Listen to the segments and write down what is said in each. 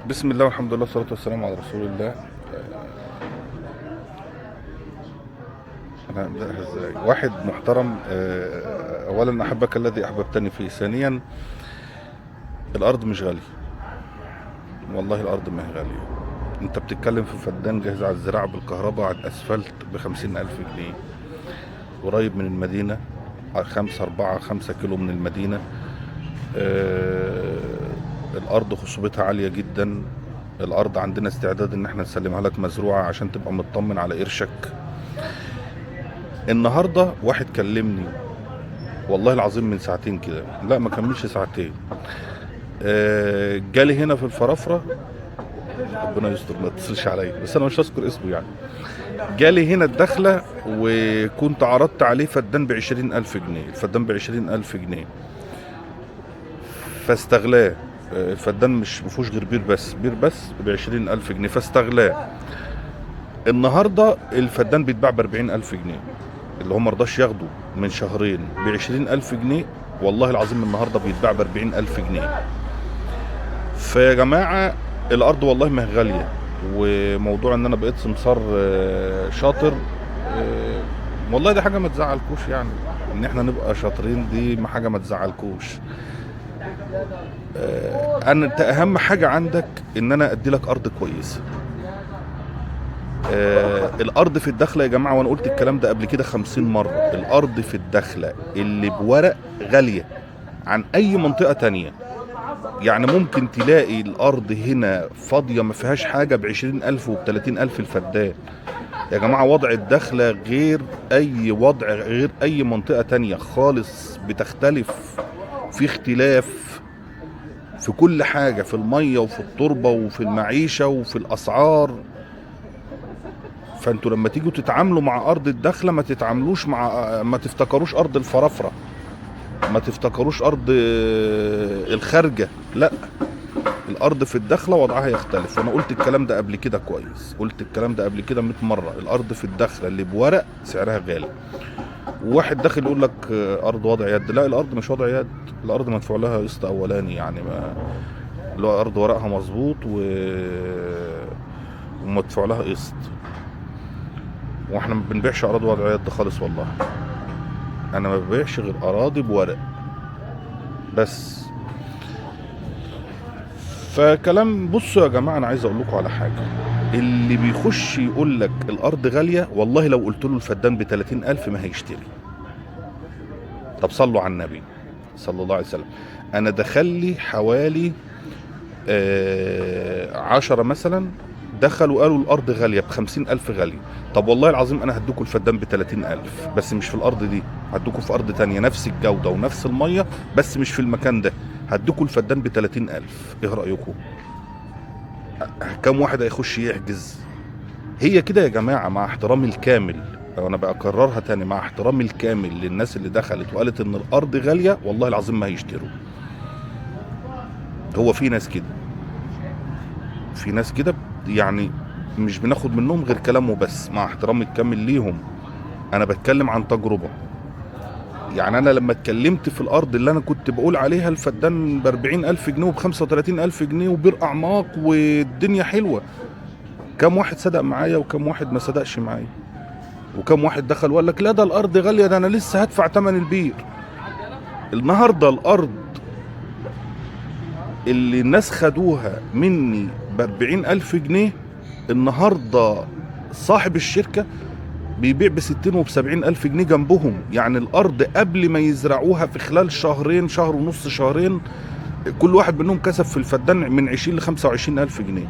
بسم الله والحمد لله والصلاة والسلام على رسول الله. أنا أبدأها إزاي؟ واحد محترم، أولا أحبك الذي أحببتني فيه. ثانيا، الأرض مش غالية، والله الأرض ما هي غالية. أنت بتتكلم في فدان جاهز على الزراعة بالكهرباء على الأسفلت ب50,000 جنيه، قريب من المدينة، على 5 كيلو من المدينة. الأرض خصوبتها عالية جدا. الأرض عندنا استعداد إن احنا نسلمها لك مزروعة عشان تبقى مطمن على قرشك. النهارده واحد كلمني والله العظيم من ساعتين كده، لا ما كملش ساعتين. جالي هنا في الفرافره، ربنا يستر ما تتصلش عليا بس انا مش هذكر اسمه يعني. جالي هنا الدخله وكنت عرضت عليه فدان ب20,000 جنيه، الفدان ب20,000 جنيه فاستغلاه. الفدان مش مفيهوش غير بير بس ب20,000 جنيه فاستغلاه. النهارده الفدان بيتباع ب40,000 جنيه، اللي هو مرضاش ياخده من شهرين ب20,000 جنيه، والله العظيم النهارده بيتباع ب40,000 جنيه. فيا جماعه الارض والله ما هي غاليه. وموضوع ان انا بقيت سمسار شاطر، والله دي حاجه ما تزعلكوش، يعني ان احنا نبقى شاطرين دي حاجه ما تزعلكوش. انت اهم حاجه عندك ان انا ادي لك ارض كويسه. الارض في الدخله يا جماعه، وانا قلت الكلام ده قبل كده 50 مره، الارض في الدخله اللي بورق غاليه عن اي منطقه تانية. يعني ممكن تلاقي الارض هنا فاضيه ما فيهاش حاجه ب20,000 وب30,000 الفدان. يا جماعه وضع الدخله غير اي وضع، غير اي منطقه تانية خالص، بتختلف. في اختلاف في كل حاجه، في الميه وفي التربه وفي المعيشه وفي الاسعار. فانتوا لما تيجوا تتعاملوا مع ارض الدخله ما تتعاملوش ما تفتكروش ارض الفرافره، ما تفتكروش ارض الخارجه، لا. الارض في الدخله وضعها يختلف، وانا قلت الكلام ده قبل كده كويس، قلت الكلام ده قبل كده 100 مره. الارض في الدخله اللي بورق سعرها غالي. وواحد داخل يقول لك ارض وضع يد، لا الارض مش وضع يد، الارض مدفوع لها قسط اولاني، يعني ما اللي هو ارض ورقها مظبوط ومدفوع لها قسط. واحنا ما بنبيعش اراضي وضع يد خالص والله. انا ما ببيعش غير اراضي بورق بس. فكلام، بصوا يا جماعه انا عايز اقول لكم على حاجه. اللي بيخش يقول لك الارض غاليه، والله لو قلت له الفدان ب30,000 ما هيشتري. طب صلوا على النبي صلى الله عليه وسلم. انا دخل لي حوالي 10 مثلا، دخلوا قالوا الارض غاليه ب50,000 غاليه. طب والله العظيم انا هدوكوا الفدان ب30,000، بس مش في الارض دي، هدوكوا في ارض تانية نفس الجوده ونفس الميه، بس مش في المكان ده، هدوكوا الفدان ب30,000. ايه رايكم؟ كم واحد هيخش يحجز؟ هي كده يا جماعه، مع احترامي الكامل، وانا بكررها تاني، مع احترامي الكامل للناس اللي دخلت وقالت ان الارض غاليه، والله العظيم ما هيشتروا. هو في ناس كده، في ناس كده يعني مش بناخد منهم غير كلامه بس، مع احترامي الكامل ليهم. انا بتكلم عن تجربة. يعني انا لما اتكلمت في الارض اللي انا كنت بقول عليها الفدان ب40,000 جنيه وب35,000 جنيه وبير اعماق والدنيا حلوة، كم واحد صدق معايا وكم واحد ما صدقش معايا؟ وكم واحد دخل وقال لك لا ده الارض غالية، ده انا لسه هدفع تمن البير. النهاردة الارض اللي الناس خدوها مني ب40,000 جنيه، النهارده صاحب الشركة بيبيع ب60 وب70,000 جنيه جنبهم. يعني الأرض قبل ما يزرعوها في خلال شهرين، شهر ونص، شهرين، كل واحد منهم كسب في الفدان من 20 ل25,000 جنيه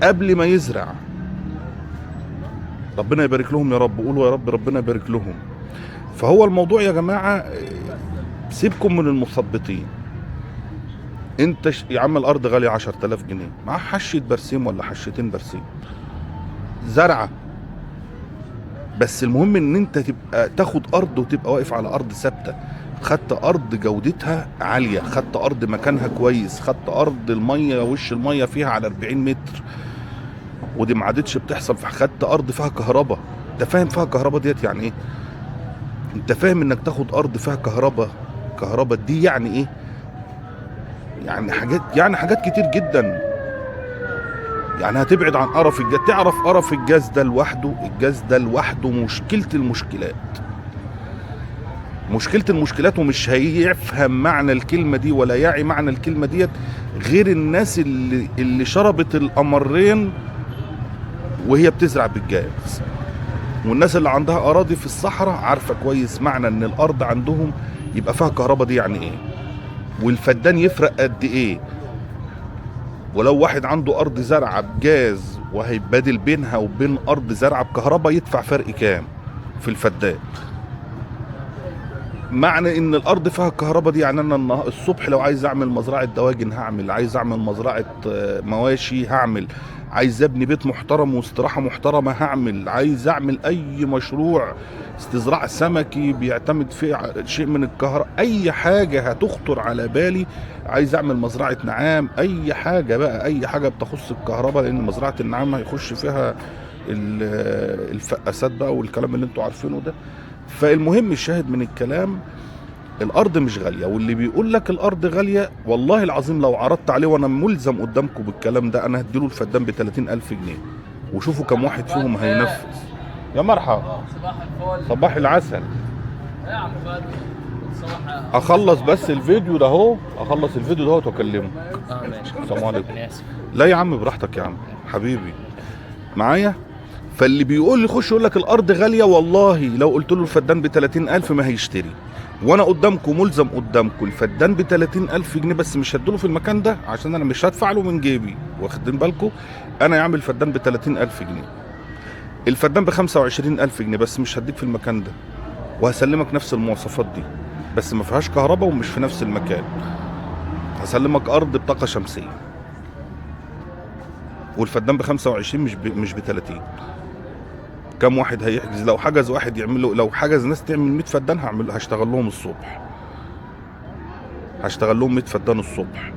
قبل ما يزرع. ربنا يبارك لهم يا رب، قولوا يا رب ربنا يبارك لهم. فهو الموضوع يا جماعة، سيبكم من المثبطين. انت يا عم الأرض غالية 10,000 جنيه مع حشة برسيم ولا حشتين برسيم زرعة، بس المهم ان انت تبقى تاخد ارض وتبقى واقف على ارض ثابته. خدت ارض جودتها عاليه، خدت ارض مكانها كويس، خدت ارض الميه وش الميه فيها على 40 متر، ودي ما عادتش بتحصل. خدت ارض فيها كهرباء. انت فاهم فيها كهرباء ديت يعني ايه؟ انت فاهم انك تاخد ارض فيها كهرباء؟ كهرباء دي يعني ايه؟ يعني حاجات كتير جدا. يعني هتبعد عن قرف الجاز، تعرف قرف الجاز ده لوحده. الجاز ده لوحده مشكلة المشكلات، مشكلة المشكلات، ومش هيفهم معنى الكلمة دي ولا يعي معنى الكلمة ديت غير الناس اللي شربت القمرين وهي بتزرع بالجاز. والناس اللي عندها أراضي في الصحراء عارفة كويس معنى إن الأرض عندهم يبقى فيها كهرباء دي يعني إيه، والفدان يفرق قد إيه. ولو واحد عنده أرض زرعة بجاز وهيبادل بينها وبين أرض زرعة بكهرباء يدفع فرق كام في الفدان. معنى ان الارض فيها الكهرباء دي يعني انا الصبح لو عايز اعمل مزرعه دواجن هعمل، عايز اعمل مزرعه مواشي هعمل، عايز ابني بيت محترم واستراحه محترمه هعمل، عايز اعمل اي مشروع استزراع سمكي بيعتمد فيه شيء من الكهرباء، اي حاجه هتخطر على بالي، عايز اعمل مزرعه نعام، اي حاجه بقى، اي حاجه بتخص الكهرباء، لان مزرعه النعام هيخش فيها الفقاسات بقى والكلام اللي انتوا عارفينه ده. فالمهم الشاهد من الكلام، الارض مش غاليه، واللي بيقول لك الارض غاليه والله العظيم لو عرضت عليه وانا ملزم قدامكم بالكلام ده انا هديله الفدان ب 30,000 جنيه وشوفوا كم واحد فيهم هينفذ. يا مرحبا، صباح الفل، صباح العسل. يا عم فادي صباح. اخلص بس الفيديو ده اهو، اخلص الفيديو ده واكلمه. ماشي. السلام عليكم. انا اسف. لا يا عم براحتك يا عم حبيبي معايا. فاللي بيقول لي خش يقول لك الارض غاليه، والله لو قلت له الفدان ب 30,000 ما هيشتري. وانا قدامكم ملزم قدامكم الفدان ب 30,000 جنيه، بس مش هديله في المكان ده عشان انا مش هدفع له من جيبي، واخدين بالكم؟ انا يا عم الفدان ب 30,000 جنيه، الفدان ب 25,000 جنيه، بس مش هديك في المكان ده، وهسلمك نفس المواصفات دي بس ما فيهاش كهرباء ومش في نفس المكان. هسلمك ارض بطاقه شمسيه والفدان ب 25 مش ب 30. كم واحد هيحجز؟ لو حجز واحد يعمل له، لو حجز ناس تعمل 100 فدان هشتغل لهم الصبح، هشتغل لهم 100 فدان الصبح.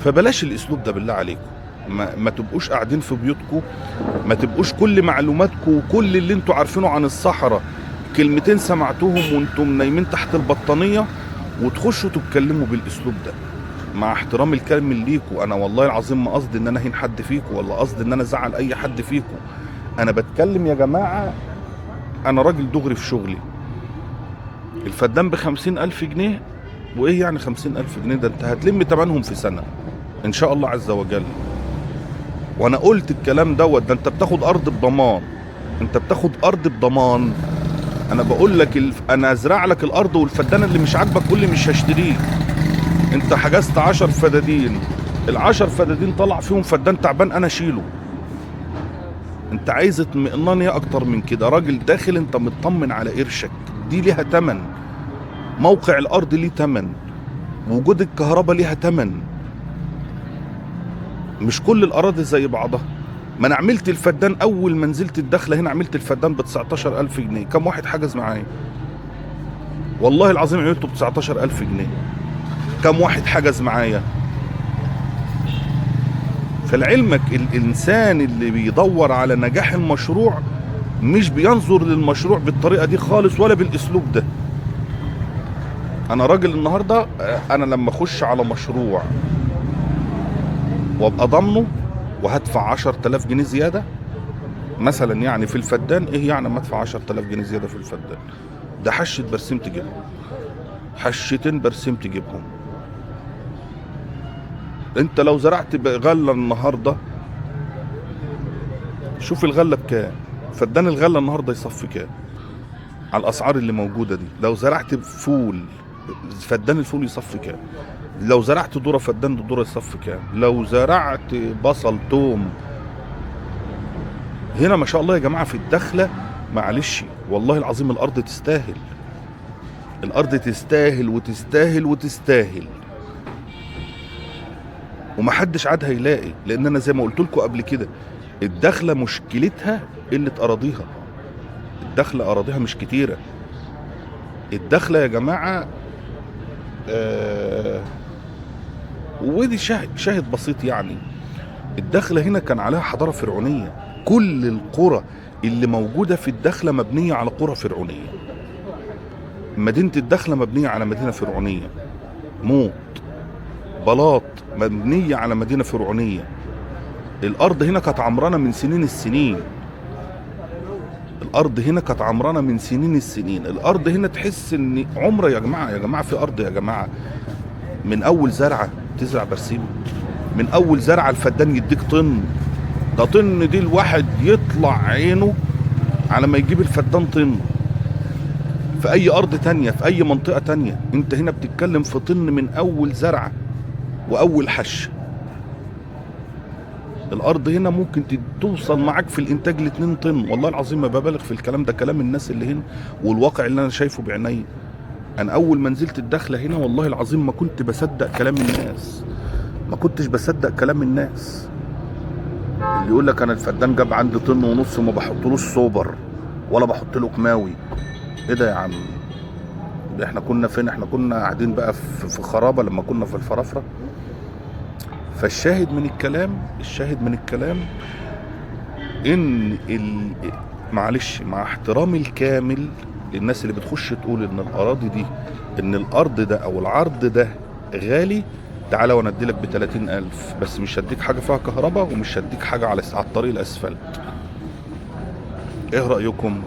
فبلاش الاسلوب ده بالله عليكم، ما تبقوش قاعدين في بيوتكم، ما تبقوش كل معلوماتكم وكل اللي انتوا عارفينه عن الصحراء كلمتين سمعتوهم وانتم نايمين تحت البطانيه وتخشوا تتكلموا بالاسلوب ده. مع احترامي الكامل ليكوا، انا والله العظيم ما قصدي ان انا اهين حد فيكوا ولا قصدي ان انا ازعل اي حد فيكوا، انا بتكلم يا جماعه، انا راجل دغري في شغلي. الفدان ب 50,000 جنيه، وايه يعني 50,000 جنيه ده؟ انت هتلم تمنهم في سنه ان شاء الله عز وجل. وانا قلت الكلام دوت، ده انت بتاخد ارض بضمان، انت بتاخد ارض بضمان. انا بقول لك انا ازرع لك الارض، والفدان اللي مش عاجبك قول لي مش هشتريه. انت حجزت 10 فدادين، ال10 فدادين طلع فيهم فدان تعبان انا اشيله. انت عايز اطمئنان ايه اكتر من كده؟ راجل داخل انت مطمن على قرشك، دي ليها تمن، موقع الارض ليه تمن، وجود الكهرباء ليها تمن، مش كل الاراضي زي بعضها. ما انا عملت الفدان اول ما نزلت الدخله هنا، عملت الفدان ب 19,000 جنيه، كم واحد حجز معايا؟ والله العظيم عملته ب 19,000 جنيه، كم واحد حجز معايا؟ فلعلمك الانسان اللي بيدور على نجاح المشروع مش بينظر للمشروع بالطريقه دي خالص ولا بالاسلوب ده. انا راجل النهارده، انا لما اخش على مشروع وابقى ضامنه وهدفع 10,000 جنيه زياده مثلا يعني في الفدان، ايه يعني ما ادفع 10,000 جنيه زياده في الفدان؟ ده حشه برسيم تجيبهم، حشتين برسيم تجيبهم. انت لو زرعت غله النهارده، شوف الغله بكام، فدان الغله النهارده يصفي كام على الاسعار اللي موجوده دي. لو زرعت فول، فدان الفول يصفي كام؟ لو زرعت ذره، فدان الذره يصفي كام؟ لو زرعت بصل، توم، هنا ما شاء الله يا جماعه في الدخله، معلش والله العظيم الارض تستاهل، الارض تستاهل وتستاهل وتستاهل، ومحدش عاد هيلاقي. لان انا زي ما قلت لكم قبل كده، الدخله مشكلتها قله اراضيها، الدخله اراضيها مش كتيره. الدخله يا جماعه ودي شاهد بسيط يعني، الدخله هنا كان عليها حضاره فرعونيه، كل القرى اللي موجوده في الدخله مبنيه على قرى فرعونيه، مدينه الدخله مبنيه على مدينه فرعونيه. موت، بلاط، مبنية على مدينة فرعونية. الأرض هنا كانت عمرانة من سنين السنين. الأرض هنا كانت عمرانة من سنين السنين. الأرض هنا تحس إن عمرة يا جماعة، يا جماعة في أرض يا جماعة من أول زرعة تزرع برسيم، من أول زرعة الفدان يديك طن. ده طن دي الواحد يطلع عينه على ما يجيب الفدان طن. في أي أرض تانية في أي منطقة تانية أنت هنا بتتكلم في طن من أول زرعة وأول حش. الارض هنا ممكن توصل معاك في الانتاج ل 2 طن. والله العظيم ما ببالغ في الكلام ده، كلام الناس اللي هنا والواقع اللي انا شايفه بعيني. انا اول ما نزلت الدخله هنا والله العظيم ما كنت بصدق كلام الناس، ما كنتش بصدق كلام الناس اللي يقول لك انا الفدان جاب عندي طن ونص وما بحطلوش سوبر ولا بحط له كماوي. ايه ده يا عم؟ احنا كنا فين؟ احنا كنا قاعدين بقى في خرابه لما كنا في الفرافره. فالشاهد من الكلام، الشاهد من الكلام ان معلش مع احترامي الكامل للناس اللي بتخش تقول ان الاراضي دي، ان الارض ده او العرض ده غالي، تعالى وانا اديلك ب 30,000 بس مش هديك حاجه فيها كهرباء ومش هديك حاجه على الطريق الاسفلت. ايه رايكم؟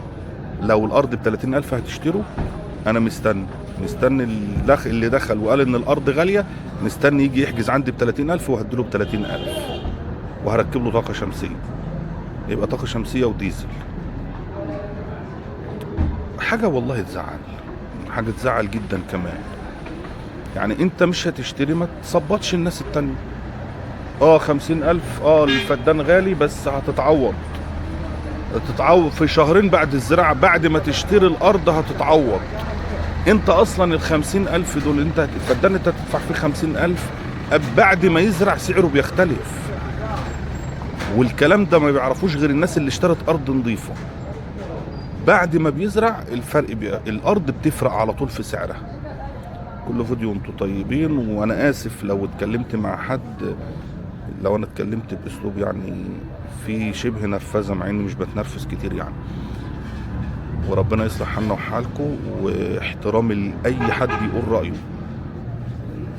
لو الارض ب 30,000 هتشتروا؟ انا مستني اللي دخل وقال ان الارض غاليه، مستني يجي يحجز عندي ب 30,000 وهديله ب 30,000 وهركب له طاقه شمسيه. يبقى طاقه شمسيه وديزل. حاجه والله تزعل، حاجه تزعل جدا كمان. يعني انت مش هتشتري، ما تصبطش الناس التانية. 50,000 الفدان غالي بس هتتعوض في شهرين بعد الزراعه، بعد ما تشتري الارض هتتعوض. انت اصلا ال50,000 دول انت الفدان انت هتدفع فيه 50,000، بعد ما يزرع سعره بيختلف. والكلام ده ما بيعرفوش غير الناس اللي اشترت ارض نظيفه. بعد ما بيزرع الفرق الارض بتفرق على طول في سعرها. كل فيديو انتوا طيبين، وانا اسف لو اتكلمت مع حد، لو انا اتكلمت باسلوب يعني في شبه نرفزه، مع اني مش بتنرفز كتير يعني. وربنا يصلح حالنا وحالكم، واحترام لاي حد يقول رايه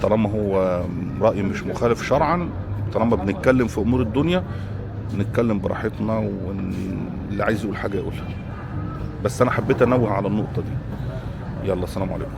طالما هو راي مش مخالف شرعا. طالما بنتكلم في امور الدنيا نتكلم براحتنا، واللي عايز يقول حاجه يقولها. بس انا حبيت انوه على النقطه دي. يلا، سلام عليكم.